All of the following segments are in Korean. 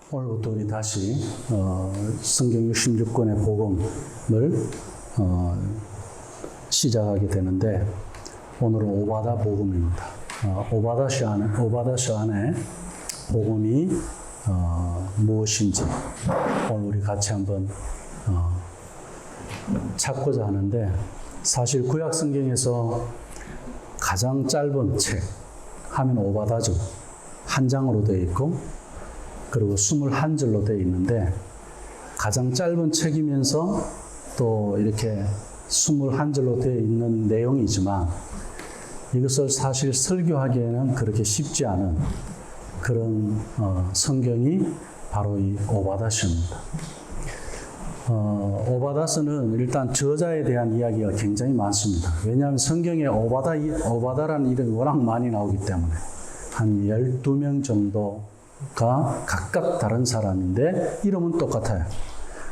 오늘부터 우리 다시 성경 66권의 복음을 시작하게 되는데, 오늘은 오바다 복음입니다. 오바다시 안에 복음이 무엇인지 오늘 우리 같이 한번 찾고자 하는데, 사실 구약 성경에서 가장 짧은 책 하면 오바다죠. 한 장으로 되어 있고, 그리고 21절로 되어 있는데, 가장 짧은 책이면서 또 이렇게 21절로 되어 있는 내용이지만, 이것을 사실 설교하기에는 그렇게 쉽지 않은 그런 성경이 바로 이 오바다서입니다. 오바다서는 일단 저자에 대한 이야기가 굉장히 많습니다. 왜냐하면 성경에 오바다라는 이름이 워낙 많이 나오기 때문에 한 12명 정도가 각각 다른 사람인데 이름은 똑같아요.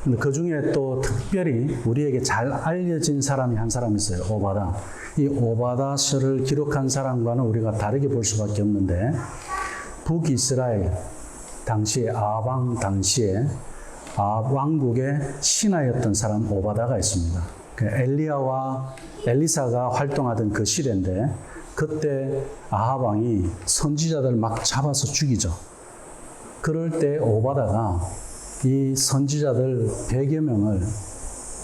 근데 그 중에 또 특별히 우리에게 잘 알려진 사람이 한 사람 있어요. 오바다. 이 오바다서를 기록한 사람과는 우리가 다르게 볼 수밖에 없는데, 북이스라엘 당시에 아방 당시에 왕국의 신하였던 사람 오바다가 있습니다. 엘리야와 엘리사가 활동하던 그 시대인데, 그때 아합 왕이 선지자들을 막 잡아서 죽이죠. 그럴 때 오바다가 이 선지자들 100여 명을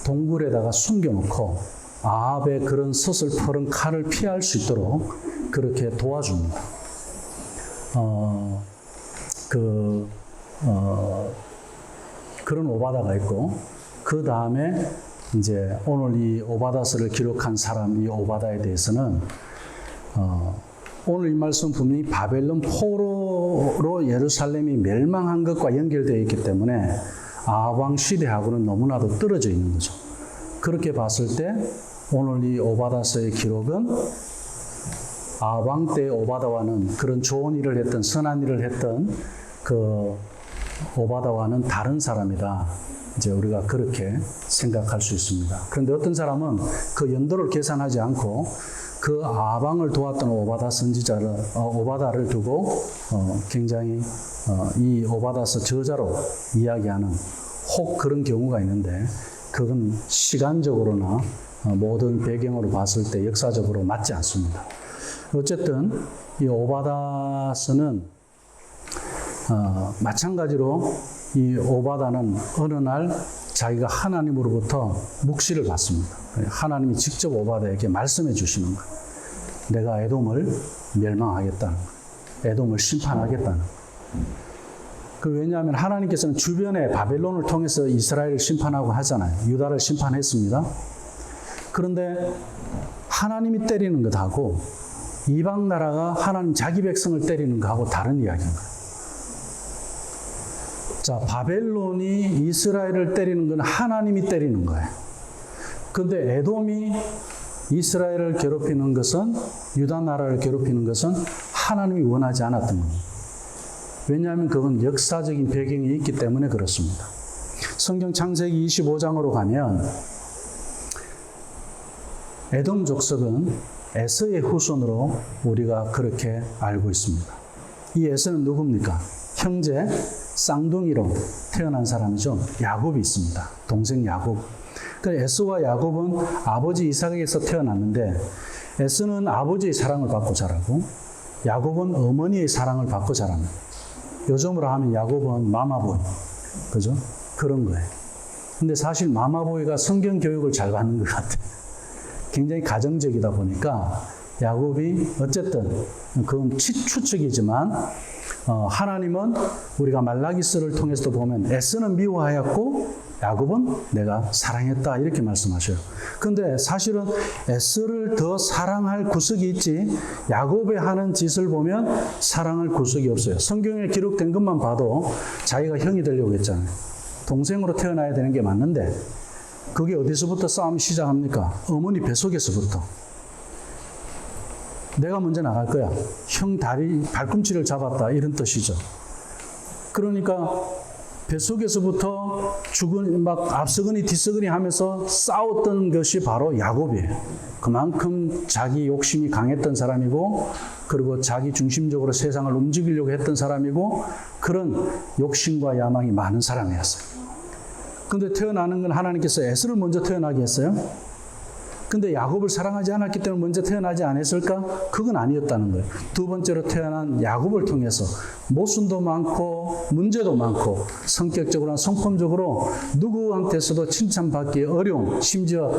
동굴에다가 숨겨놓고 아합의 그런 서슬퍼른 칼을 피할 수 있도록 그렇게 도와줍니다. 그런 오바다가 있고, 그 다음에 이제 오늘 이 오바다서를 기록한 사람, 이 오바다에 대해서는 오늘 이 말씀 분명히 바벨론 포로로 예루살렘이 멸망한 것과 연결되어 있기 때문에 아합 시대하고는 너무나도 떨어져 있는 거죠. 그렇게 봤을 때 오늘 이 오바다서의 기록은 아합 때의 오바다와는, 그런 좋은 일을 했던, 선한 일을 했던 그 오바다와는 다른 사람이다. 이제 우리가 그렇게 생각할 수 있습니다. 그런데 어떤 사람은 그 연도를 계산하지 않고 그 아방을 도왔던 오바다를 두고 굉장히 이 오바다서 저자로 이야기하는 혹 그런 경우가 있는데, 그건 시간적으로나 모든 배경으로 봤을 때 역사적으로 맞지 않습니다. 어쨌든 이 오바다서는 마찬가지로 이 오바다는 어느 날 자기가 하나님으로부터 묵시를 받습니다. 하나님이 직접 오바다에게 말씀해 주시는 거예요. 내가 에돔을 멸망하겠다는 거예요. 에돔을 심판하겠다는 거예요. 왜냐하면 하나님께서는 주변에 바벨론을 통해서 이스라엘을 심판하고 하잖아요. 유다를 심판했습니다. 그런데 하나님이 때리는 것하고 이방 나라가 하나님 자기 백성을 때리는 것하고 다른 이야기인 거예요. 자, 바벨론이 이스라엘을 때리는 건 하나님이 때리는 거예요. 근데 에돔이 이스라엘을 괴롭히는 것은, 유다 나라를 괴롭히는 것은 하나님이 원하지 않았던 겁니다. 왜냐하면 그건 역사적인 배경이 있기 때문에 그렇습니다. 성경 창세기 25장으로 가면 에돔 족속은 에서의 후손으로 우리가 그렇게 알고 있습니다. 이 에서는 누굽니까? 형제 쌍둥이로 태어난 사람이죠. 야곱이 있습니다. 동생 야곱. 에서와 야곱은 아버지 이삭에게서 태어났는데, 에서는 아버지의 사랑을 받고 자라고 야곱은 어머니의 사랑을 받고 자랍니다. 요즘으로 하면 야곱은 마마보이, 그죠? 그런 거예요. 근데 사실 마마보이가 성경 교육을 잘 받는 것 같아요. 굉장히 가정적이다 보니까 야곱이 어쨌든 그건 추측이지만 하나님은 우리가 말라기서를 통해서도 보면 에서는 미워하였고 야곱은 내가 사랑했다 이렇게 말씀하셔요. 그런데 사실은 에서를 더 사랑할 구석이 있지, 야곱의 하는 짓을 보면 사랑할 구석이 없어요. 성경에 기록된 것만 봐도 자기가 형이 되려고 했잖아요. 동생으로 태어나야 되는 게 맞는데, 그게 어디서부터 싸움이 시작합니까? 어머니 뱃속에서부터. 내가 먼저 나갈 거야. 형 발꿈치를 잡았다. 이런 뜻이죠. 그러니까 뱃속에서부터 막 앞서거니 뒤서거니 하면서 싸웠던 것이 바로 야곱이에요. 그만큼 자기 욕심이 강했던 사람이고, 그리고 자기 중심적으로 세상을 움직이려고 했던 사람이고 그런 욕심과 야망이 많은 사람이었어요. 근데 태어나는 건 하나님께서 에서를 먼저 태어나게 했어요. 근데 야곱을 사랑하지 않았기 때문에 먼저 태어나지 않았을까? 그건 아니었다는 거예요. 두 번째로 태어난 야곱을 통해서 모순도 많고 문제도 많고 성격적으로나 성품적으로 누구한테서도 칭찬받기 어려운, 심지어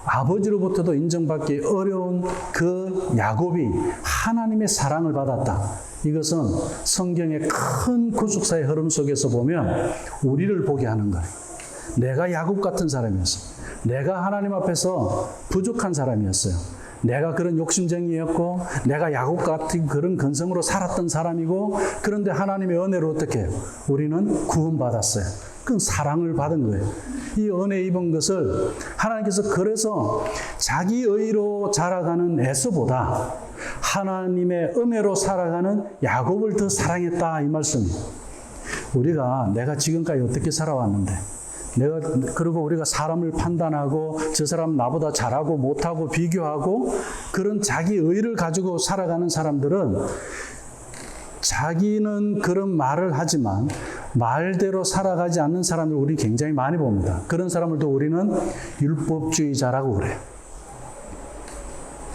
아버지로부터도 인정받기 어려운 그 야곱이 하나님의 사랑을 받았다. 이것은 성경의 큰 구속사의 흐름 속에서 보면 우리를 보게 하는 거예요. 내가 야곱 같은 사람이었어. 내가 하나님 앞에서 부족한 사람이었어요. 내가 그런 욕심쟁이였고 내가 야곱 같은 그런 근성으로 살았던 사람이고 그런데 하나님의 은혜로 어떻게 해요? 우리는 구원받았어요. 그건 사랑을 받은 거예요. 이 은혜 입은 것을 하나님께서 그래서 자기 의로 자라가는 에서보다 하나님의 은혜로 살아가는 야곱을 더 사랑했다 이 말씀이에요. 내가 지금까지 어떻게 살아왔는데 그리고 우리가 사람을 판단하고 저 사람 나보다 잘하고 못하고 비교하고 그런 자기 의를 가지고 살아가는 사람들은 자기는 그런 말을 하지만 말대로 살아가지 않는 사람들 우리 굉장히 많이 봅니다. 그런 사람들도 우리는 율법주의자라고 그래요.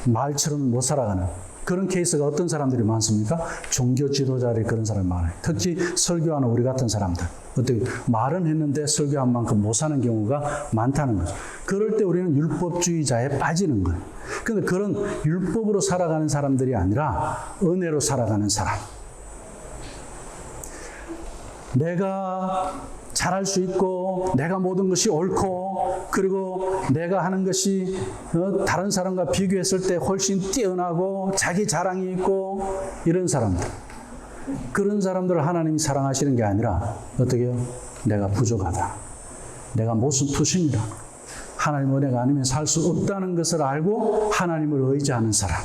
말처럼 못 살아가는 그런 케이스가 어떤 사람들이 많습니까? 종교 지도자들이 그런 사람이 많아요. 특히 설교하는 우리 같은 사람들. 어떻게 말은 했는데 설교한 만큼 못 사는 경우가 많다는 거죠. 그럴 때 우리는 율법주의자에 빠지는 거예요. 그런데 그런 율법으로 살아가는 사람들이 아니라 은혜로 살아가는 사람. 내가 잘할 수 있고 내가 모든 것이 옳고 그리고 내가 하는 것이 다른 사람과 비교했을 때 훨씬 뛰어나고 자기 자랑이 있고 이런 사람들. 그런 사람들을 하나님이 사랑하시는 게 아니라 어떻게 해요? 내가 부족하다. 내가 모순투신이다. 하나님 은혜가 아니면 살 수 없다는 것을 알고 하나님을 의지하는 사람.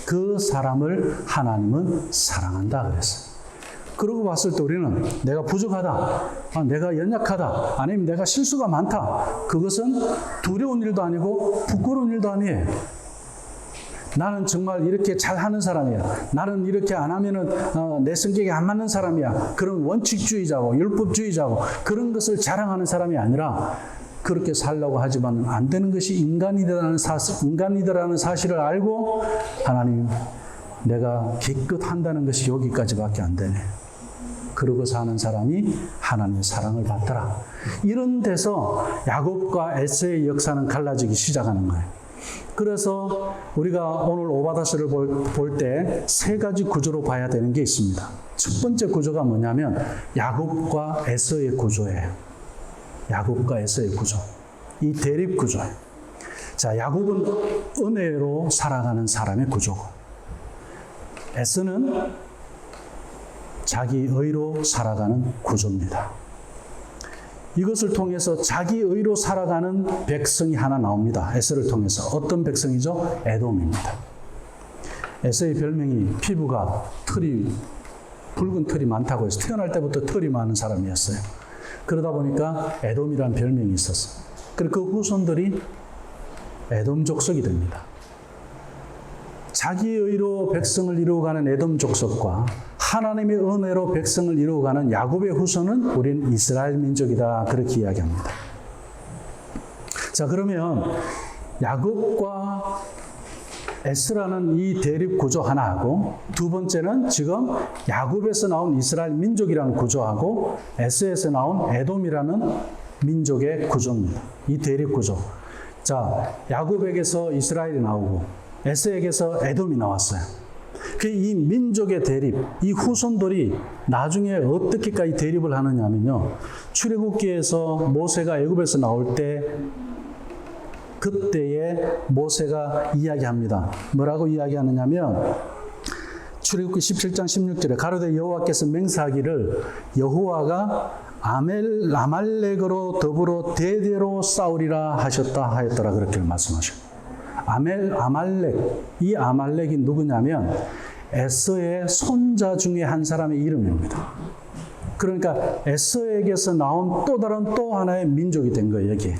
그 사람을 하나님은 사랑한다 그랬어요. 그러고 봤을 때 우리는 내가 부족하다, 내가 연약하다, 아니면 내가 실수가 많다. 그것은 두려운 일도 아니고 부끄러운 일도 아니에요. 나는 정말 이렇게 잘하는 사람이야. 나는 이렇게 안 하면은 내 성격에 안 맞는 사람이야. 그런 원칙주의자고 율법주의자고 그런 것을 자랑하는 사람이 아니라 그렇게 살려고 하지만 안 되는 것이 인간이라는 사실을 알고 하나님 내가 기껏 한다는 것이 여기까지밖에 안 되네. 그러고 사는 사람이 하나님의 사랑을 받더라. 이런 데서 야곱과 에서의 역사는 갈라지기 시작하는 거예요. 그래서 우리가 오늘 오바다스를 볼 때 세 가지 구조로 봐야 되는 게 있습니다. 첫 번째 구조가 뭐냐면 야곱과 에서의 구조예요. 야곱과 에서의 구조. 이 대립 구조예요. 자, 야곱은 은혜로 살아가는 사람의 구조고 에서는 자기 의로 살아가는 구조입니다. 이것을 통해서 자기 의로 살아가는 백성이 하나 나옵니다. 에서를 통해서. 어떤 백성이죠? 에돔입니다. 에서의 별명이 피부가 붉은 털이 많다고 해서 태어날 때부터 털이 많은 사람이었어요. 그러다 보니까 에돔이라는 별명이 있었어요. 그리고 그 후손들이 에돔 족속이 됩니다. 자기 의로 백성을 이루어가는 에돔 족속과 하나님의 은혜로 백성을 이루어가는 야곱의 후손은 우린 이스라엘 민족이다. 그렇게 이야기합니다. 자, 그러면 야곱과 에스라는 이 대립 구조 하나하고 두 번째는 지금 야곱에서 나온 이스라엘 민족이라는 구조하고 에스에서 나온 에돔이라는 민족의 구조입니다. 이 대립 구조. 자, 야곱에게서 이스라엘이 나오고 에스에게서 에돔이 나왔어요. 이 민족의 대립, 이 후손들이 나중에 어떻게까지 대립을 하느냐면요. 출애굽기에서 모세가 애굽에서 나올 때 그때에 모세가 이야기합니다. 뭐라고 이야기하느냐면 출애굽기 17장 16절에 가로되 여호와께서 맹세하기를 여호와가 아말렉으로 더불어 대대로 싸우리라 하셨다 하였더라 그렇게 말씀하셔요. 아말렉, 이 아말렉이 누구냐면 에서의 손자 중에 한 사람의 이름입니다. 그러니까 에서에게서 나온 또 다른 또 하나의 민족이 된 거예요, 여기에.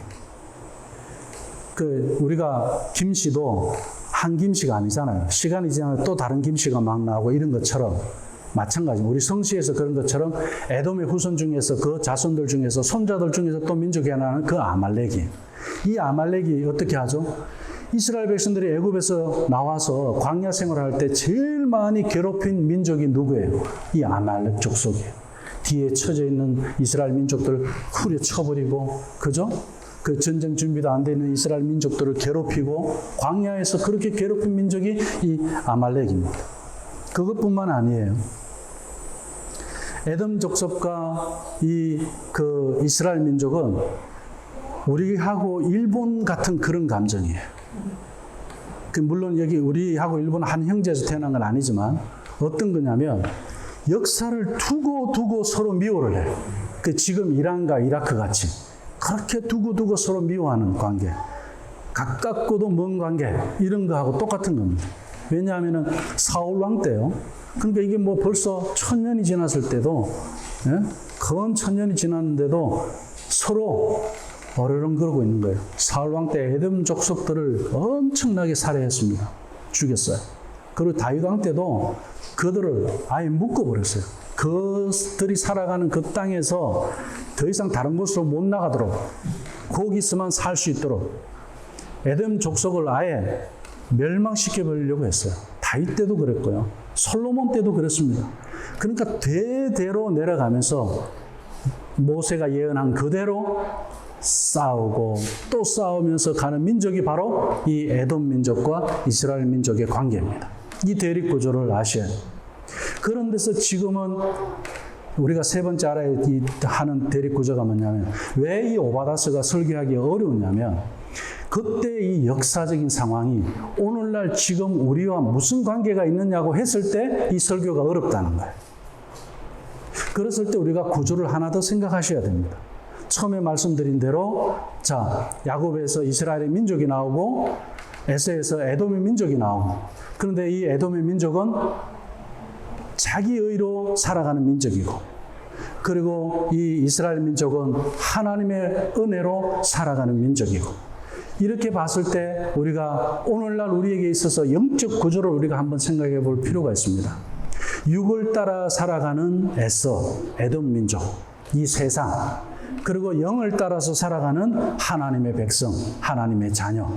우리가 김씨도 한 김씨가 아니잖아요. 시간이 지나면 또 다른 김씨가 막 나오고 이런 것처럼 마찬가지. 우리 성시에서 그런 것처럼 에돔의 후손 중에서 그 자손들 중에서 손자들 중에서 또 민족이 하나는 그 아말렉이. 이 아말렉이 어떻게 하죠? 이스라엘 백성들이 애굽에서 나와서 광야 생활할 때 제일 많이 괴롭힌 민족이 누구예요? 이 아말렉 족속이에요. 뒤에 쳐져 있는 이스라엘 민족들을 후려 쳐버리고, 그죠? 그 전쟁 준비도 안 돼 있는 이스라엘 민족들을 괴롭히고, 광야에서 그렇게 괴롭힌 민족이 이 아말렉입니다. 그것뿐만 아니에요. 에돔 족속과 그 이스라엘 민족은 우리하고 일본 같은 그런 감정이에요. 물론 여기 우리하고 일본 한 형제에서 태어난 건 아니지만 어떤 거냐면 역사를 두고 서로 미워를 해요. 지금 이란과 이라크 같이 그렇게 두고 서로 미워하는 관계, 가깝고도 먼 관계, 이런 거하고 똑같은 겁니다. 왜냐하면 사울 왕 때요. 그러니까 이게 뭐 벌써 1000년이 지났을 때도, 건 1000년이 지났는데도 서로 어르렁거리고 있는 거예요. 사울 왕 때 에돔 족속들을 엄청나게 살해했습니다. 죽였어요. 그리고 다윗 왕 때도 그들을 아예 묶어버렸어요. 그들이 살아가는 그 땅에서 더 이상 다른 곳으로 못 나가도록, 거기서만 살 수 있도록 에돔 족속을 아예 멸망시켜버리려고 했어요. 다윗 때도 그랬고요. 솔로몬 때도 그랬습니다. 그러니까 대대로 내려가면서 모세가 예언한 그대로 싸우고 또 싸우면서 가는 민족이 바로 이 에돔 민족과 이스라엘 민족의 관계입니다. 이 대립 구조를 아셔야 돼요. 그런 데서 지금은 우리가 세 번째 알아야 하는 대립 구조가 뭐냐면, 왜 이 오바다스가 설교하기 어려우냐면, 그때 이 역사적인 상황이 오늘날 지금 우리와 무슨 관계가 있느냐고 했을 때 이 설교가 어렵다는 거예요. 그랬을 때 우리가 구조를 하나 더 생각하셔야 됩니다. 처음에 말씀드린 대로, 자, 야곱에서 이스라엘의 민족이 나오고 에서에서 에돔의 민족이 나오고, 그런데 이 에돔의 민족은 자기 의로 살아가는 민족이고, 그리고 이 이스라엘 민족은 하나님의 은혜로 살아가는 민족이고, 이렇게 봤을 때 우리가 오늘날 우리에게 있어서 영적 구조를 우리가 한번 생각해 볼 필요가 있습니다. 육을 따라 살아가는 에돔 민족, 이 세상, 그리고 영을 따라서 살아가는 하나님의 백성, 하나님의 자녀.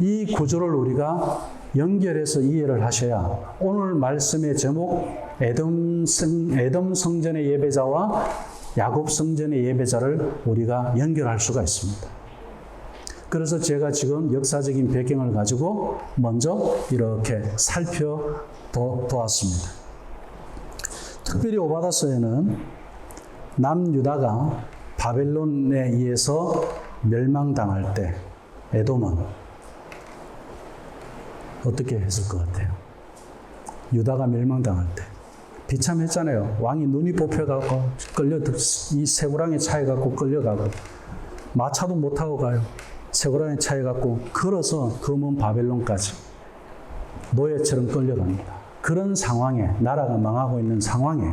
이 구조를 우리가 연결해서 이해를 하셔야 오늘 말씀의 제목 에돔 성전의 예배자와 야곱 성전의 예배자를 우리가 연결할 수가 있습니다. 그래서 제가 지금 역사적인 배경을 가지고 먼저 이렇게 살펴보았습니다. 특별히 오바다서에는 남유다가 바벨론에 의해서 멸망당할 때 에돔은 어떻게 했을 것 같아요? 유다가 멸망당할 때 비참했잖아요. 왕이 눈이 뽑혀가고 이 쇠고랑에 차여갖고 끌려가고, 마차도 못 타고 가요. 쇠고랑에 차여갖고 걸어서 그 먼 바벨론까지 노예처럼 끌려갑니다. 그런 상황에, 나라가 망하고 있는 상황에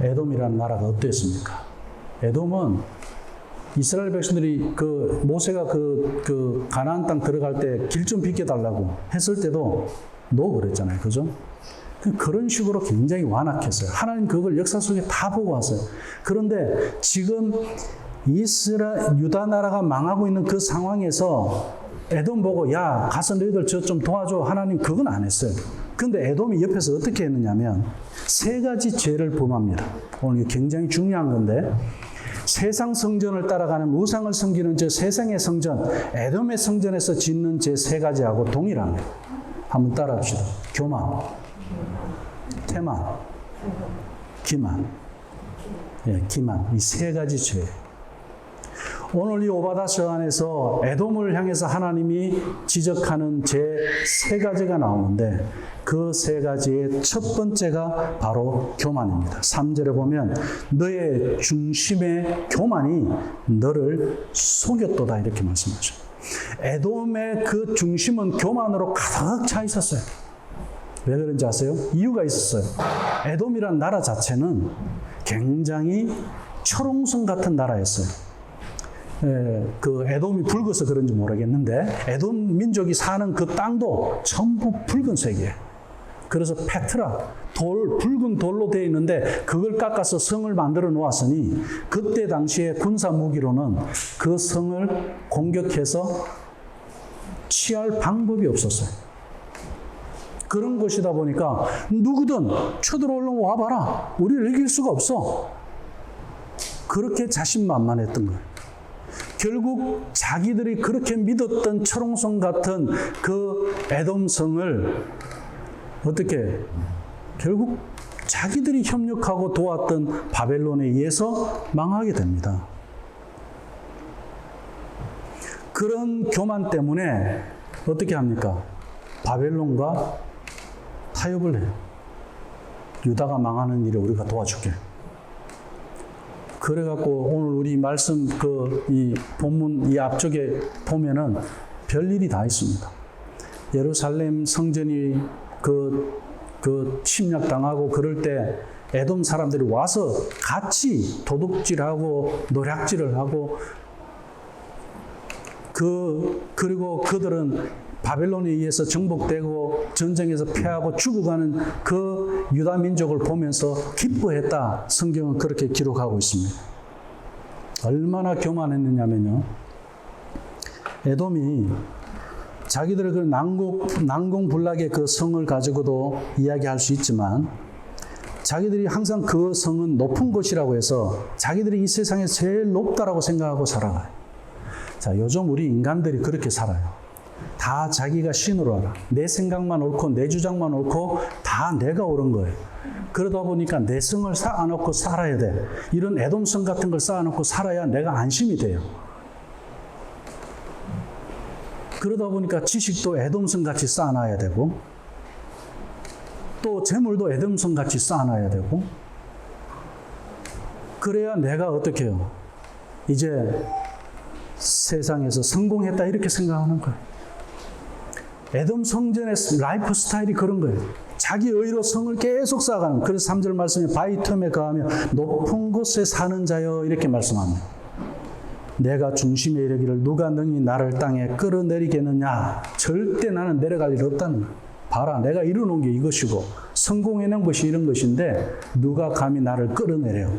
에돔이라는 나라가 어땠습니까? 에돔은 이스라엘 백성들이 모세가 가나안 땅 들어갈 때 길 좀 비켜달라고 했을 때도 노 그랬잖아요. 그죠? 그런 식으로 굉장히 완악했어요. 하나님 그걸 역사 속에 다 보고 왔어요. 그런데 지금 유다 나라가 망하고 있는 그 상황에서 에돔 보고, 야, 가서 너희들 저 좀 도와줘. 하나님 그건 안 했어요. 근데 에돔이 옆에서 어떻게 했느냐면 3가지 죄를 범합니다. 오늘 굉장히 중요한 건데, 세상 성전을 따라가는 우상을 섬기는 저 세상의 성전, 에돔의 성전에서 짓는 제 3가지하고 동일한 거예요. 한번 따라합시다. 교만, 태만, 기만. 기만. 이 3가지 죄. 오늘 이 오바다서 안에서 에돔을 향해서 하나님이 지적하는 제 3가지가 나오는데, 그 3가지의 첫 번째가 바로 교만입니다. 3절에 보면 너의 중심의 교만이 너를 속였도다, 이렇게 말씀하죠. 에돔의 그 중심은 교만으로 가득 차 있었어요. 왜 그런지 아세요? 이유가 있었어요. 에돔이란 나라 자체는 굉장히 철옹성 같은 나라였어요. 그 에돔이 붉어서 그런지 모르겠는데 에돔 민족이 사는 그 땅도 전부 붉은색이에요. 그래서 페트라, 붉은 돌로 되어 있는데 그걸 깎아서 성을 만들어 놓았으니 그때 당시에 군사 무기로는 그 성을 공격해서 취할 방법이 없었어요. 그런 것이다 보니까 누구든 쳐들어오려면 와봐라. 우리를 이길 수가 없어. 그렇게 자신만만했던 거예요. 결국 자기들이 그렇게 믿었던 철옹성 같은 그 에돔성을 어떻게 결국 자기들이 협력하고 도왔던 바벨론에 의해서 망하게 됩니다. 그런 교만 때문에 어떻게 합니까? 바벨론과 타협을 해요. 유다가 망하는 일에 우리가 도와줄게. 그래갖고 오늘 우리 말씀 이 본문 이 앞쪽에 보면은 별일이 다 있습니다. 예루살렘 성전이 침략당하고 그럴 때 에돔 사람들이 와서 같이 도둑질하고 노략질을 하고 그리고 그들은 바벨론에 의해서 정복되고 전쟁에서 패하고 죽어가는 그 유다 민족을 보면서 기뻐했다. 성경은 그렇게 기록하고 있습니다. 얼마나 교만했느냐면요. 에돔이 자기들의 그 난공불락의 그 성을 가지고도 이야기할 수 있지만 자기들이 항상 그 성은 높은 곳이라고 해서 자기들이 이 세상에 제일 높다라고 생각하고 살아가요. 자, 요즘 우리 인간들이 그렇게 살아요. 다 자기가 신으로 알아. 내 생각만 옳고 내 주장만 옳고 다 내가 옳은 거예요. 그러다 보니까 내 성을 쌓아놓고 살아야 돼. 이런 에돔성 같은 걸 쌓아놓고 살아야 내가 안심이 돼요. 그러다 보니까 지식도 에돔성 같이 쌓아놔야 되고 또 재물도 에돔성 같이 쌓아놔야 되고 그래야 내가 어떻게 해요? 이제 세상에서 성공했다 이렇게 생각하는 거예요. 에돔 성전의 라이프 스타일이 그런 거예요. 자기 의로 성을 계속 쌓아가는. 그래서 3절 말씀에 바위 틈에 거하며 높은 곳에 사는 자여 이렇게 말씀합니다. 내가 중심에 이르기를 누가 능히 나를 땅에 끌어내리겠느냐. 절대 나는 내려갈 일 없다는 거예요. 봐라, 내가 이루어놓은 게 이것이고 성공해낸 것이 이런 것인데 누가 감히 나를 끌어내려.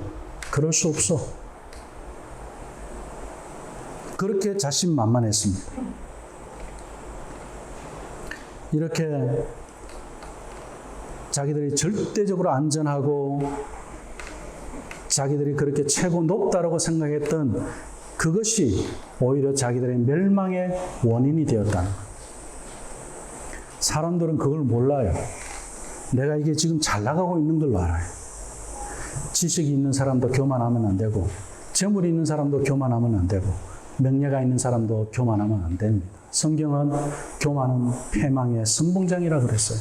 그럴 수 없어. 그렇게 자신만만했습니다. 이렇게 자기들이 절대적으로 안전하고 자기들이 그렇게 최고 높다라고 생각했던 그것이 오히려 자기들의 멸망의 원인이 되었다는 거예요. 사람들은 그걸 몰라요. 내가 이게 지금 잘 나가고 있는 걸 알아요. 지식이 있는 사람도 교만하면 안 되고 재물이 있는 사람도 교만하면 안 되고 명예가 있는 사람도 교만하면 안 됩니다. 성경은 교만은 패망의 선봉장이라 그랬어요.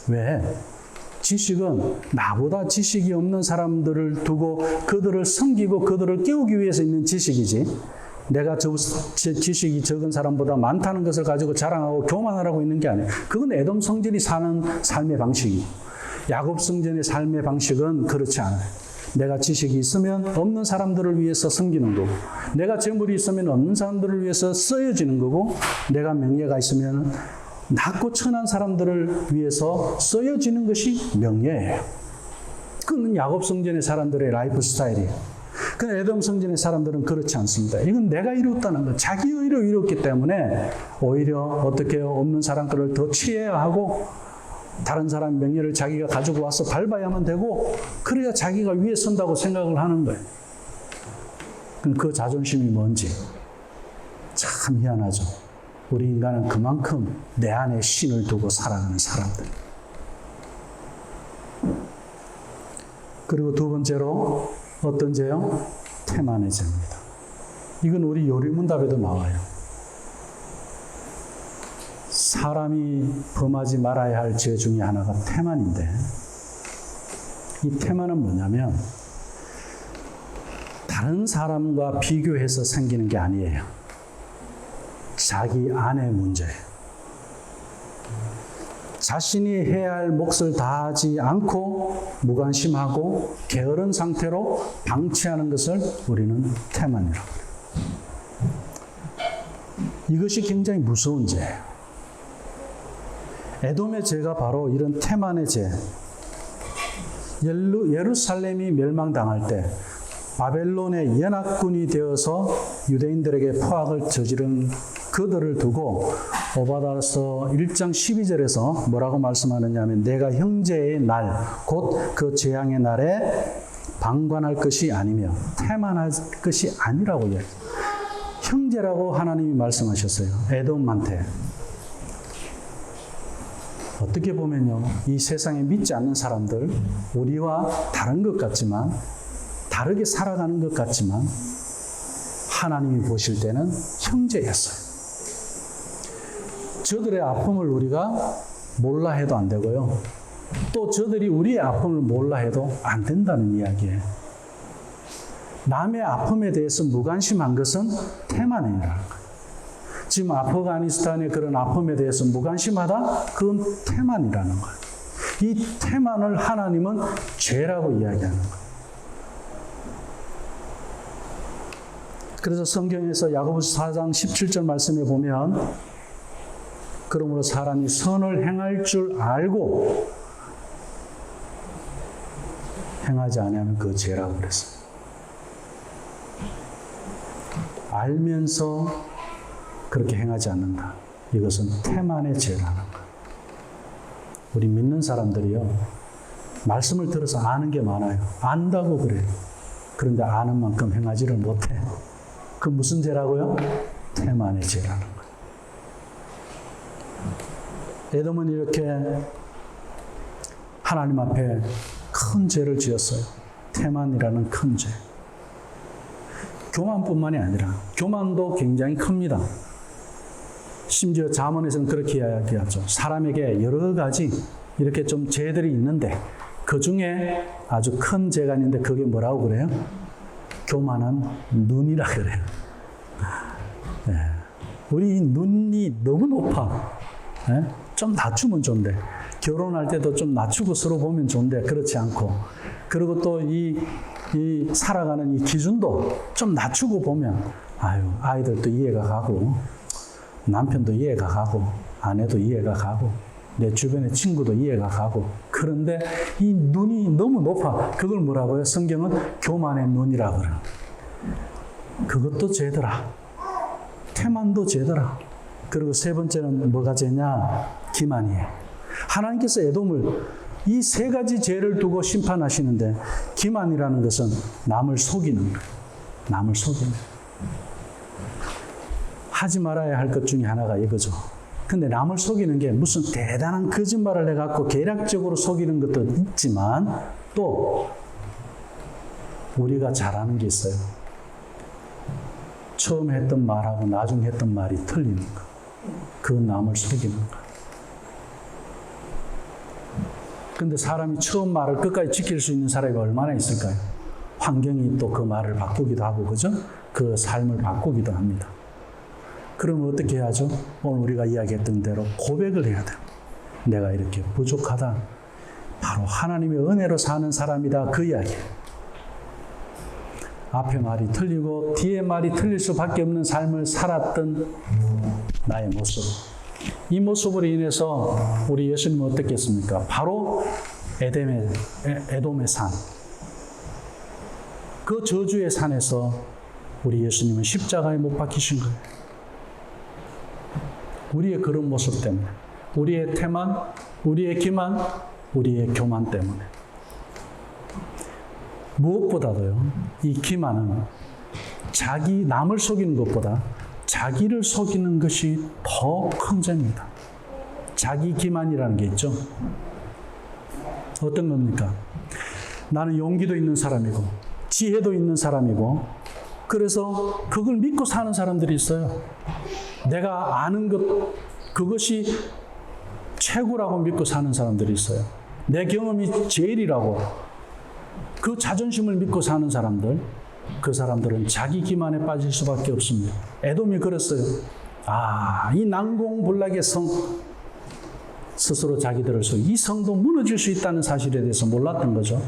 왜? 지식은 나보다 지식이 없는 사람들을 두고 그들을 섬기고 그들을 깨우기 위해서 있는 지식이지 내가 지식이 적은 사람보다 많다는 것을 가지고 자랑하고 교만하라고 있는 게 아니에요. 그건 에돔 성전이 사는 삶의 방식이고 야곱 성전의 삶의 방식은 그렇지 않아요. 내가 지식이 있으면 없는 사람들을 위해서 섬기는 거고 내가 재물이 있으면 없는 사람들을 위해서 쓰여지는 거고 내가 명예가 있으면 낮고 천한 사람들을 위해서 쓰여지는 것이 명예예요. 그건 야곱 성전의 사람들의 라이프 스타일이에요. 그 에돔 성전의 사람들은 그렇지 않습니다. 이건 내가 이뤘다는 거. 자기 의로 이뤘기 때문에 오히려 어떻게 해요? 없는 사람들을 더 취해야 하고 다른 사람 명예를 자기가 가지고 와서 밟아야만 되고 그래야 자기가 위에 선다고 생각을 하는 거예요. 그 자존심이 뭔지 참 희한하죠. 우리 인간은 그만큼 내 안에 신을 두고 살아가는 사람들. 그리고 두 번째로 어떤 죄요? 태만의 죄입니다. 이건 우리 요리문답에도 나와요. 사람이 범하지 말아야 할 죄 중에 하나가 태만인데 이 태만은 뭐냐면 다른 사람과 비교해서 생기는 게 아니에요. 자기 안의 문제예요. 자신이 해야 할 몫을 다하지 않고 무관심하고 게으른 상태로 방치하는 것을 우리는 태만이라고 해요. 이것이 굉장히 무서운 죄예요. 에돔의 죄가 바로 이런 테만의 죄. 예루살렘이 멸망당할 때 바벨론의 연합군이 되어서 유대인들에게 포악을 저지른 그들을 두고 오바다서 1장 12절에서 뭐라고 말씀하느냐 하면 내가 형제의 날, 곧 그 재앙의 날에 방관할 것이 아니며 태만할 것이 아니라고 해요. 형제라고 하나님이 말씀하셨어요. 에돔한테. 어떻게 보면요, 이 세상에 믿지 않는 사람들, 우리와 다른 것 같지만, 다르게 살아가는 것 같지만, 하나님이 보실 때는 형제였어요. 저들의 아픔을 우리가 몰라 해도 안 되고요. 또 저들이 우리의 아픔을 몰라 해도 안 된다는 이야기예요. 남의 아픔에 대해서 무관심한 것은 태만이라는 거예요. 지금 아프가니스탄의 그런 아픔에 대해서 무관심하다? 그건 태만이라는 거예요. 이 태만을 하나님은 죄라고 이야기하는 거예요. 그래서 성경에서 야고보서 4장 17절 말씀에 보면 그러므로 사람이 선을 행할 줄 알고 행하지 않으면 그 죄라고 그랬어요. 알면서 그렇게 행하지 않는다. 이것은 태만의 죄라는 거예요. 우리 믿는 사람들이요, 말씀을 들어서 아는 게 많아요. 안다고 그래요. 그런데 아는 만큼 행하지를 못해. 그 무슨 죄라고요? 태만의 죄라는 거예요. 에돔은 이렇게 하나님 앞에 큰 죄를 지었어요. 태만이라는 큰 죄. 교만뿐만이 아니라 교만도 굉장히 큽니다. 심지어 잠언에서는 그렇게 이야기하죠. 사람에게 여러 가지 이렇게 좀 죄들이 있는데 그 중에 아주 큰 죄가 있는데 그게 뭐라고 그래요? 교만한 눈이라 그래요. 네. 우리 눈이 너무 높아. 네? 좀 낮추면 좋은데 결혼할 때도 좀 낮추고 서로 보면 좋은데 그렇지 않고, 그리고 또 이 살아가는 이 기준도 좀 낮추고 보면 아이들도 이해가 가고 남편도 이해가 가고 아내도 이해가 가고 내 주변의 친구도 이해가 가고, 그런데 이 눈이 너무 높아. 그걸 뭐라고요? 성경은 교만의 눈이라고 그래요. 그것도 죄더라. 태만도 죄더라. 그리고 세 번째는 뭐가 죄냐? 기만이에요. 하나님께서 에돔을 이 세 가지 죄를 두고 심판하시는데, 기만이라는 것은 남을 속이는 거예요. 남을 속이는 거예요. 하지 말아야 할 것 중에 하나가 이거죠. 근데 남을 속이는 게 무슨 대단한 거짓말을 해갖고 계략적으로 속이는 것도 있지만, 또 우리가 잘하는 게 있어요. 처음 했던 말하고 나중에 했던 말이 틀리는 거. 그 남을 속이는 거. 근데 사람이 처음 말을 끝까지 지킬 수 있는 사람이 얼마나 있을까요? 환경이 또 그 말을 바꾸기도 하고, 그죠? 그 삶을 바꾸기도 합니다. 그러면 어떻게 해야죠? 오늘 우리가 이야기했던 대로 고백을 해야 돼요. 내가 이렇게 부족하다. 바로 하나님의 은혜로 사는 사람이다. 그 이야기예요. 앞에 말이 틀리고 뒤에 말이 틀릴 수밖에 없는 삶을 살았던 나의 모습. 이 모습으로 인해서 우리 예수님은 어떻게 했습니까? 바로 에돔의 산. 그 저주의 산에서 우리 예수님은 십자가에 못 박히신 거예요. 우리의 그런 모습 때문에, 우리의 태만, 우리의 기만, 우리의 교만 때문에. 무엇보다도요, 이 기만은 남을 속이는 것보다 자기를 속이는 것이 더 큰 죄입니다. 자기 기만이라는 게 있죠. 어떤 겁니까? 나는 용기도 있는 사람이고 지혜도 있는 사람이고, 그래서 그걸 믿고 사는 사람들이 있어요. 내가 아는 것, 그것이 최고라고 믿고 사는 사람들이 있어요. 내 경험이 제일이라고 그 자존심을 믿고 사는 사람들, 그 사람들은 자기 기만에 빠질 수밖에 없습니다. 에돔이 그랬어요. 이 난공불락의 성, 스스로 자기들을 이 성도 무너질 수 있다는 사실에 대해서 몰랐던 거죠.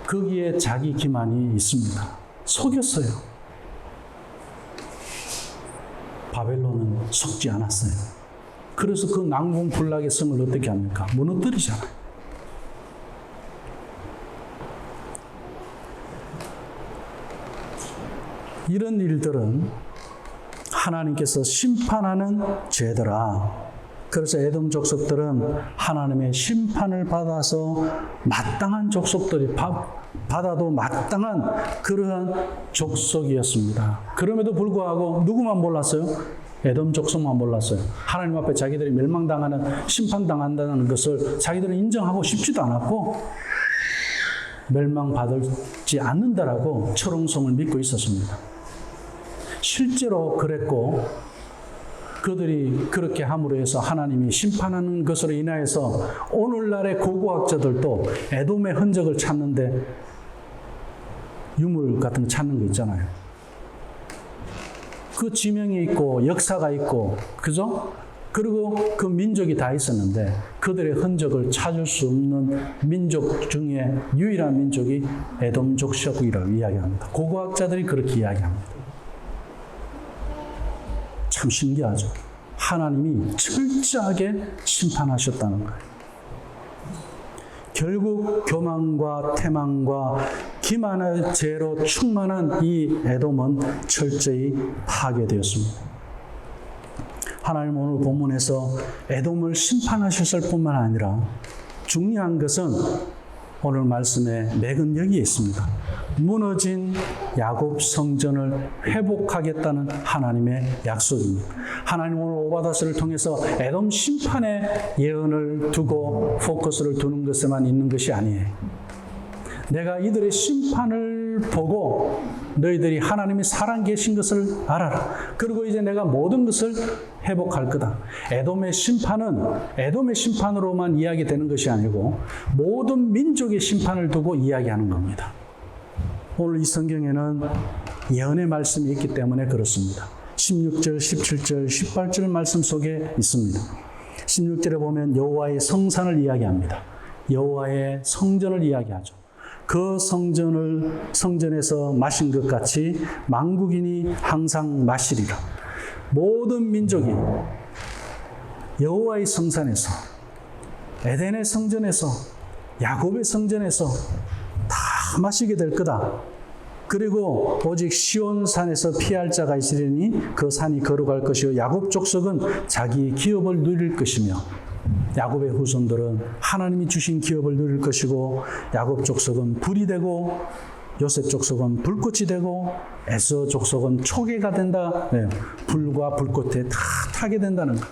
거기에 자기 기만이 있습니다. 속였어요. 바벨론은 속지 않았어요. 그래서 그 난공불락의 성을 어떻게 합니까? 무너뜨리잖아요. 이런 일들은 하나님께서 심판하는 죄더라. 그래서 에돔 족속들은 하나님의 심판을 받아서 마땅한 족속들이 받아도 마땅한 그러한 족속이었습니다. 그럼에도 불구하고 누구만 몰랐어요? 에돔 족속만 몰랐어요. 하나님 앞에 자기들이 멸망당하는, 심판당한다는 것을 자기들은 인정하고 싶지도 않았고 멸망받지 않는다라고 철옹성을 믿고 있었습니다. 실제로 그랬고 그들이 그렇게 함으로 해서 하나님이 심판하는 것으로 인하여서 오늘날의 고고학자들도 에돔의 흔적을 찾는데 유물 같은 거 찾는 거 있잖아요. 그 지명이 있고 역사가 있고, 그죠? 그리고 그 민족이 다 있었는데 그들의 흔적을 찾을 수 없는 민족 중에 유일한 민족이 에돔 족속이라고 이야기합니다. 고고학자들이 그렇게 이야기합니다. 참 신기하죠. 하나님이 철저하게 심판하셨다는 거예요. 결국 교만과 태만과 기만의 죄로 충만한 이 에돔은 철저히 파괴되었습니다. 하나님 오늘 본문에서 에돔을 심판하셨을 뿐만 아니라 중요한 것은 오늘 말씀에 맥은 여기에 있습니다. 무너진 야곱 성전을 회복하겠다는 하나님의 약속입니다. 하나님 오늘 오바다스를 통해서 에돔 심판의 예언을 두고 포커스를 두는 것에만 있는 것이 아니에요. 내가 이들의 심판을 보고 너희들이 하나님이 살아계신 것을 알아라. 그리고 이제 내가 모든 것을 회복할 거다. 에돔의 심판은 에돔의 심판으로만 이야기되는 것이 아니고 모든 민족의 심판을 두고 이야기하는 겁니다. 오늘 이 성경에는 예언의 말씀이 있기 때문에 그렇습니다. 16절, 17절, 18절 말씀 속에 있습니다. 16절에 보면 여호와의 성산을 이야기합니다. 여호와의 성전을 이야기하죠. 그 성전에서 마신 것 같이 만국인이 항상 마시리라. 모든 민족이 여호와의 성산에서, 에덴의 성전에서, 야곱의 성전에서 다 마시게 될 거다. 그리고 오직 시온산에서 피할 자가 있으리니 그 산이 거룩할 것이요 야곱 족속은 자기 기업을 누릴 것이며, 야곱의 후손들은 하나님이 주신 기업을 누릴 것이고, 야곱 족속은 불이 되고 요셉 족속은 불꽃이 되고 에서 족속은 초계가 된다. 네. 불과 불꽃에 다 타게 된다는 것.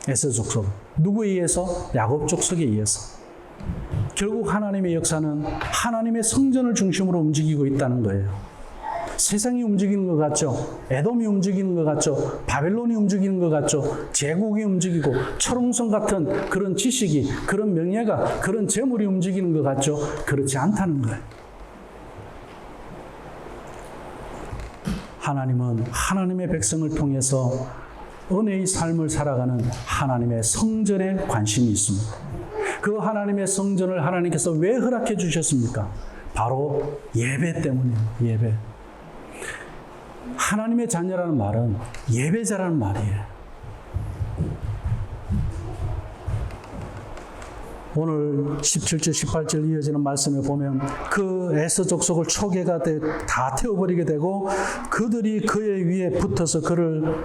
에서 족속 누구에 의해서? 야곱 족속에 의해서. 결국 하나님의 역사는 하나님의 성전을 중심으로 움직이고 있다는 거예요. 세상이 움직이는 것 같죠? 에돔이 움직이는 것 같죠? 바벨론이 움직이는 것 같죠? 제국이 움직이고 철옹성 같은 그런 지식이, 그런 명예가, 그런 재물이 움직이는 것 같죠? 그렇지 않다는 거예요. 하나님은 하나님의 백성을 통해서 은혜의 삶을 살아가는 하나님의 성전에 관심이 있습니다. 그 하나님의 성전을 하나님께서 왜 허락해 주셨습니까? 바로 예배 때문이에요. 예배. 하나님의 자녀라는 말은 예배자라는 말이에요. 오늘 17절, 18절 이어지는 말씀에 보면 그 에서 족속을 초계가 다 태워버리게 되고 그들이 그의 위에 붙어서 그를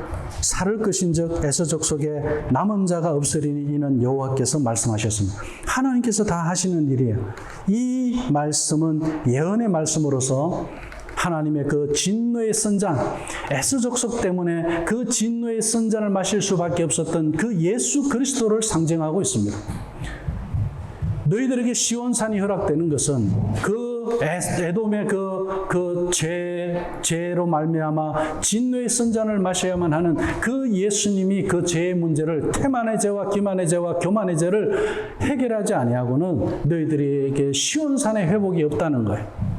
살을 것인즉 에서 족속에 남은 자가 없으리니 이는 여호와께서 말씀하셨습니다. 하나님께서 다 하시는 일이에요. 이 말씀은 예언의 말씀으로서 하나님의 그 진노의 선잔, 에서 족속 때문에 그 진노의 선잔을 마실 수밖에 없었던 그 예수 그리스도를 상징하고 있습니다. 너희들에게 시온산이 허락되는 것은 그 에돔의 그 죄로 말미암아 진노의 선잔을 마셔야만 하는 그 예수님이 그 죄의 문제를, 태만의 죄와 기만의 죄와 교만의 죄를 해결하지 아니하고는 너희들에게 시온산의 회복이 없다는 거예요.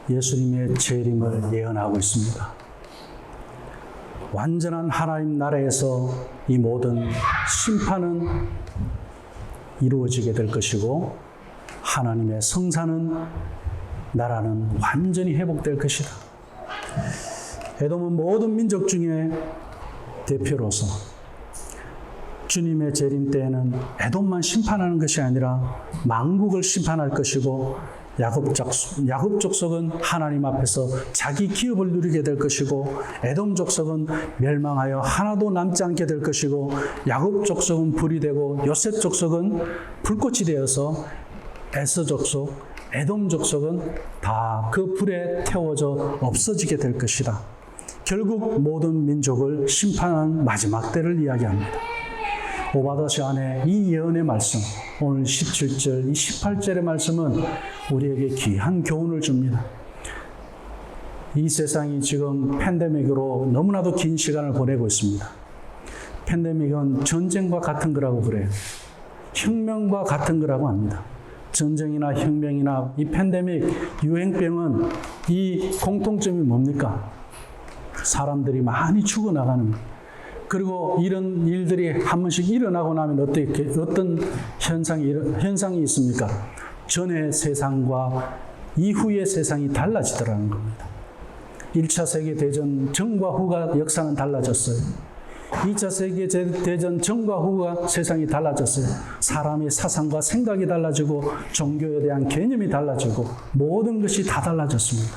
예수님의 재림을 예언하고 있습니다. 완전한 하나님 나라에서 이 모든 심판은 이루어지게 될 것이고 하나님의 성사는 나라는 완전히 회복될 것이다. 에돔은 모든 민족 중에 대표로서 주님의 재림 때에는 에돔만 심판하는 것이 아니라 만국을 심판할 것이고 야곱 족속은 하나님 앞에서 자기 기업을 누리게 될 것이고 에돔 족속은 멸망하여 하나도 남지 않게 될 것이고 야곱 족속은 불이 되고 요셉 족속은 불꽃이 되어서 에서 족속, 에돔 족속은 다 그 불에 태워져 없어지게 될 것이다. 결국 모든 민족을 심판한 마지막 때를 이야기합니다. 오바다시 안에 이 예언의 말씀, 오늘 17절, 이 18절의 말씀은 우리에게 귀한 교훈을 줍니다. 이 세상이 지금 팬데믹으로 너무나도 긴 시간을 보내고 있습니다. 팬데믹은 전쟁과 같은 거라고 그래요. 혁명과 같은 거라고 합니다. 전쟁이나 혁명이나 이 팬데믹, 유행병은 이 공통점이 뭡니까? 사람들이 많이 죽어나가는 거예요. 그리고 이런 일들이 한 번씩 일어나고 나면 어떤 현상이 있습니까? 전의 세상과 이후의 세상이 달라지더라는 겁니다. 1차 세계대전 전과 후가 역사는 달라졌어요. 2차 세계대전 전과 후가 세상이 달라졌어요. 사람의 사상과 생각이 달라지고 종교에 대한 개념이 달라지고 모든 것이 다 달라졌습니다.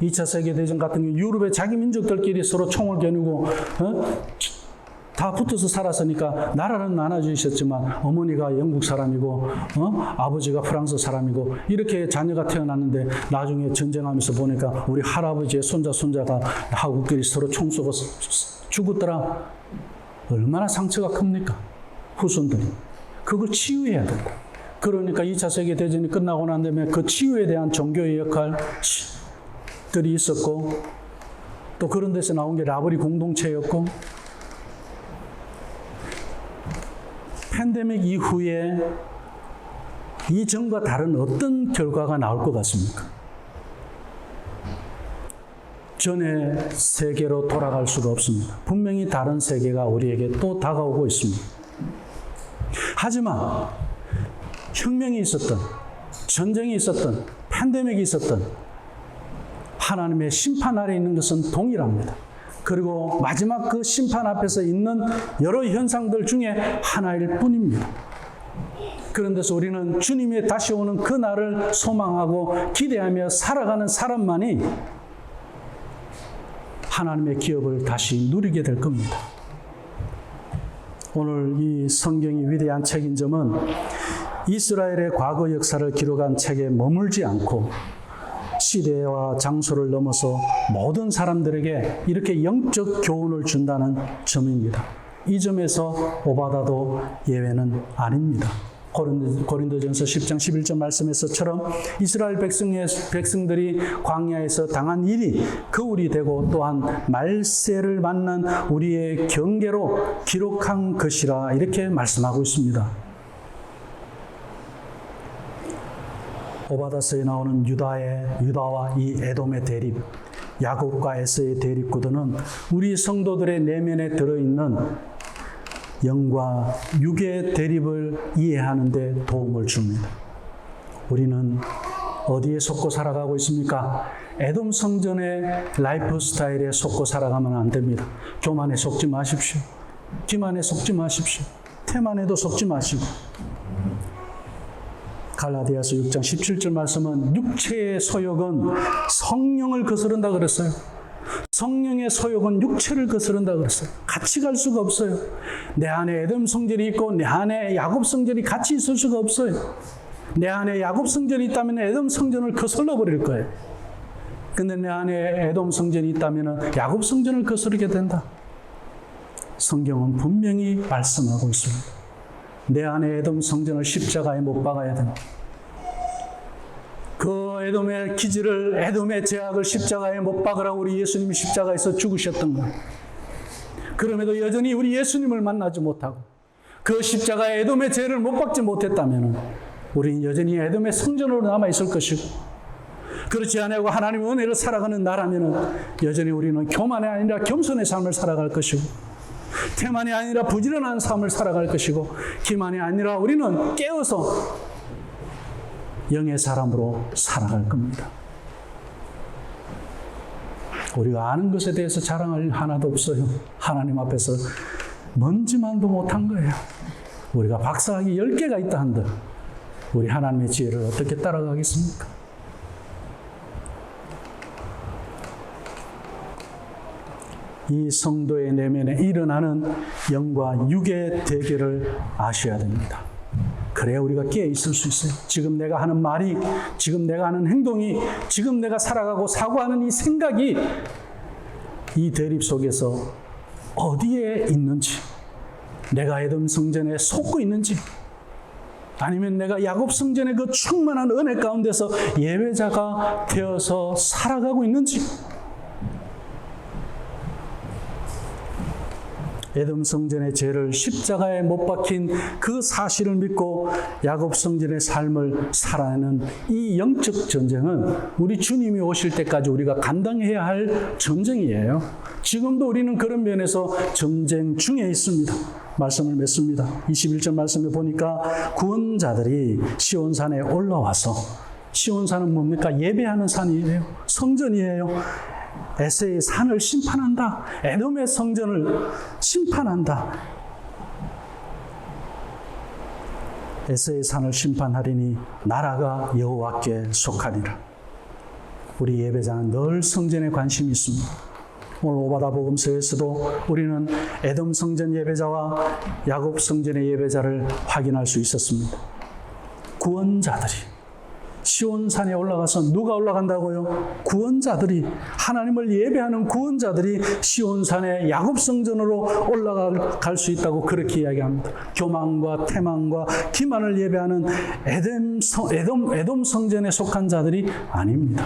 2차 세계대전 같은 경우 유럽의 자기 민족들끼리 서로 총을 겨누고 다 붙어서 살았으니까 나라는 나눠주셨지만 어머니가 영국 사람이고 아버지가 프랑스 사람이고 이렇게 자녀가 태어났는데 나중에 전쟁하면서 보니까 우리 할아버지의 손자가 하고끼리 서로 총 쏘고 죽었더라. 얼마나 상처가 큽니까? 후손들이. 그걸 치유해야 된다. 그러니까 2차 세계대전이 끝나고 난 다음에 그 치유에 대한 종교의 역할들이 있었고 또 그런 데서 나온 게 라버리 공동체였고 팬데믹 이후에 이전과 다른 어떤 결과가 나올 것 같습니까? 전의 세계로 돌아갈 수가 없습니다. 분명히 다른 세계가 우리에게 또 다가오고 있습니다. 하지만 혁명이 있었던, 전쟁이 있었던, 팬데믹이 있었던 하나님의 심판 아래 있는 것은 동일합니다. 그리고 마지막 그 심판 앞에서 있는 여러 현상들 중에 하나일 뿐입니다. 그런데서 우리는 주님이 다시 오는 그 날을 소망하고 기대하며 살아가는 사람만이 하나님의 기업을 다시 누리게 될 겁니다. 오늘 이 성경이 위대한 책인 점은 이스라엘의 과거 역사를 기록한 책에 머물지 않고 시대와 장소를 넘어서 모든 사람들에게 이렇게 영적 교훈을 준다는 점입니다. 이 점에서 오바다도 예외는 아닙니다. 고린도전서 10장 11절 말씀에서처럼 이스라엘 백성들이 광야에서 당한 일이 거울이 되고 또한 말세를 만난 우리의 경계로 기록한 것이라 이렇게 말씀하고 있습니다. 오바다서에 나오는 유다와 이 에돔의 대립, 야곱과 에서의 대립 구도는 우리 성도들의 내면에 들어있는 영과 육의 대립을 이해하는 데 도움을 줍니다. 우리는 어디에 속고 살아가고 있습니까? 에돔 성전의 라이프 스타일에 속고 살아가면 안 됩니다. 교만에 속지 마십시오. 기만에 속지 마십시오. 태만에도 속지 마시고. 갈라디아서 6장 17절 말씀은 육체의 소욕은 성령을 거스른다 그랬어요. 성령의 소욕은 육체를 거스른다 그랬어요. 같이 갈 수가 없어요. 내 안에 에돔 성전이 있고 내 안에 야곱 성전이 같이 있을 수가 없어요. 내 안에 야곱 성전이 있다면 에돔 성전을 거슬러 버릴 거예요. 근데 내 안에 에돔 성전이 있다면 야곱 성전을 거스르게 된다. 성경은 분명히 말씀하고 있습니다. 내 안에 에돔 성전을 십자가에 못 박아야 된다. 그 에돔의 기질을, 에돔의 죄악을 십자가에 못 박으라고 우리 예수님이 십자가에서 죽으셨던 거예요. 그럼에도 여전히 우리 예수님을 만나지 못하고 그 십자가에 에돔의 죄를 못 박지 못했다면 우리는 여전히 에돔의 성전으로 남아있을 것이고 그렇지 않고 하나님의 은혜를 살아가는 나라면 여전히 우리는 교만이 아니라 겸손의 삶을 살아갈 것이고, 태만이 아니라 부지런한 삶을 살아갈 것이고, 기만이 아니라 우리는 깨어서 영의 사람으로 살아갈 겁니다. 우리가 아는 것에 대해서 자랑할 일 하나도 없어요. 하나님 앞에서 먼지만도 못한 거예요. 우리가 박사학위 10개가 있다 한들 우리 하나님의 지혜를 어떻게 따라가겠습니까? 이 성도의 내면에 일어나는 영과 육의 대결을 아셔야 됩니다. 그래야 우리가 깨어 있을 수 있어요. 지금 내가 하는 말이, 지금 내가 하는 행동이, 지금 내가 살아가고 사고하는 이 생각이 이 대립 속에서 어디에 있는지, 내가 에돔 성전에 속고 있는지, 아니면 내가 야곱 성전의 그 충만한 은혜 가운데서 예배자가 되어서 살아가고 있는지, 에돔 성전의 죄를 십자가에 못 박힌 그 사실을 믿고 야곱 성전의 삶을 살아내는 이 영적 전쟁은 우리 주님이 오실 때까지 우리가 감당해야 할 전쟁이에요. 지금도 우리는 그런 면에서 전쟁 중에 있습니다. 말씀을 맺습니다. 21절 말씀에 보니까 구원자들이 시온산에 올라와서, 시온산은 뭡니까? 예배하는 산이에요. 성전이에요. 에세의 산을 심판한다. 에돔의 성전을 심판한다. 에세의 산을 심판하리니 나라가 여호와께 속하리라. 우리 예배자는 늘 성전에 관심이 있습니다. 오늘 오바다 복음서에서도 우리는 에돔 성전 예배자와 야곱 성전의 예배자를 확인할 수 있었습니다. 구원자들이 시온산에 올라가서, 누가 올라간다고요? 구원자들이, 하나님을 예배하는 구원자들이 시온산의 야곱 성전으로 올라갈 수 있다고 그렇게 이야기합니다. 교만과 태만과 기만을 예배하는 에돔 성전에 속한 자들이 아닙니다.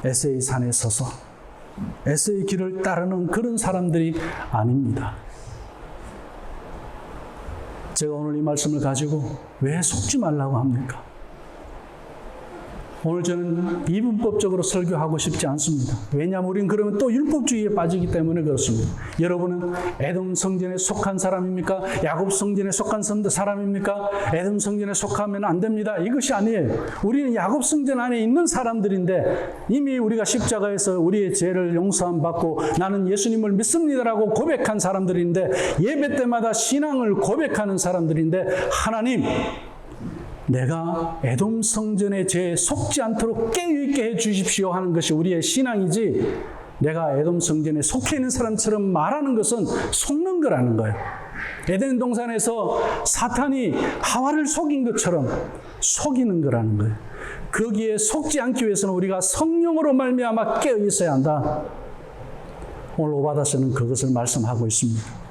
에세의 산에 서서 에세의 길을 따르는 그런 사람들이 아닙니다. 제가 오늘 이 말씀을 가지고 왜 속지 말라고 합니까? 오늘 저는 이분법적으로 설교하고 싶지 않습니다. 왜냐하면 우리는 그러면 또 율법주의에 빠지기 때문에 그렇습니다. 여러분은 에돔 성전에 속한 사람입니까? 야곱 성전에 속한 사람입니까? 에돔 성전에 속하면 안 됩니다. 이것이 아니에요. 우리는 야곱 성전 안에 있는 사람들인데, 이미 우리가 십자가에서 우리의 죄를 용서함 받고 나는 예수님을 믿습니다라고 고백한 사람들인데, 예배 때마다 신앙을 고백하는 사람들인데, 하나님, 내가 에돔 성전의 죄에 속지 않도록 깨어있게 해 주십시오 하는 것이 우리의 신앙이지, 내가 에돔 성전에 속해 있는 사람처럼 말하는 것은 속는 거라는 거예요. 에덴 동산에서 사탄이 하와를 속인 것처럼 속이는 거라는 거예요. 거기에 속지 않기 위해서는 우리가 성령으로 말미암아 깨어 있어야 한다. 오늘 오바다서는 그것을 말씀하고 있습니다.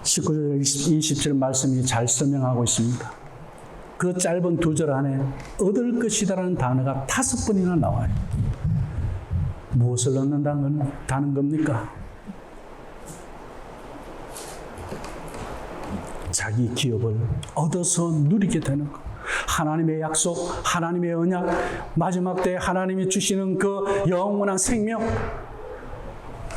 19절, 20절 말씀이 잘 설명하고 있습니다. 그 짧은 2절 안에 얻을 것이다라는 단어가 5번이나 나와요. 무엇을 얻는다는 겁니까? 자기 기업을 얻어서 누리게 되는 것. 하나님의 약속, 하나님의 언약, 마지막 때 하나님이 주시는 그 영원한 생명,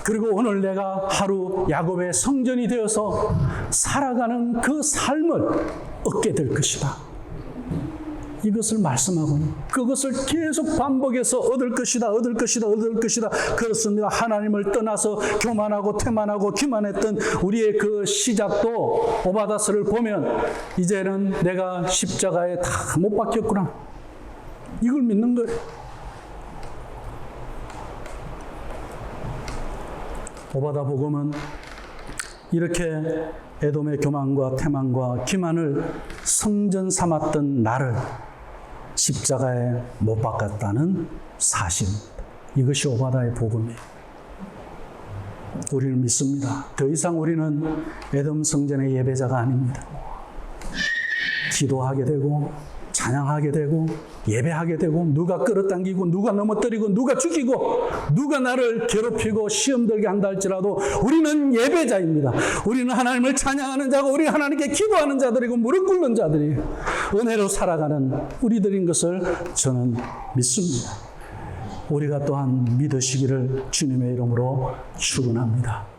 그리고 오늘 내가 하루 야곱의 성전이 되어서 살아가는 그 삶을 얻게 될 것이다. 이것을 말씀하고 그것을 계속 반복해서 얻을 것이다, 얻을 것이다, 얻을 것이다. 그렇습니다. 하나님을 떠나서 교만하고 태만하고 기만했던 우리의 그 시작도 오바다서를 보면 이제는 내가 십자가에 다 못 박혔구나. 이걸 믿는 거예요. 오바다 복음은 이렇게 에돔의 교만과 태만과 기만을 성전 삼았던 나를 십자가에 못 박았다는 사실입니다. 이것이 오바다의 복음이에요. 우리는 믿습니다. 더 이상 우리는 에돔 성전의 예배자가 아닙니다. 기도하게 되고 찬양하게 되고 예배하게 되고 누가 끌어당기고 누가 넘어뜨리고 누가 죽이고 누가 나를 괴롭히고 시험 들게 한다 할지라도 우리는 예배자입니다. 우리는 하나님을 찬양하는 자고 우리 하나님께 기도하는 자들이고 무릎 꿇는 자들이 은혜로 살아가는 우리들인 것을 저는 믿습니다. 우리가 또한 믿으시기를 주님의 이름으로 축원합니다.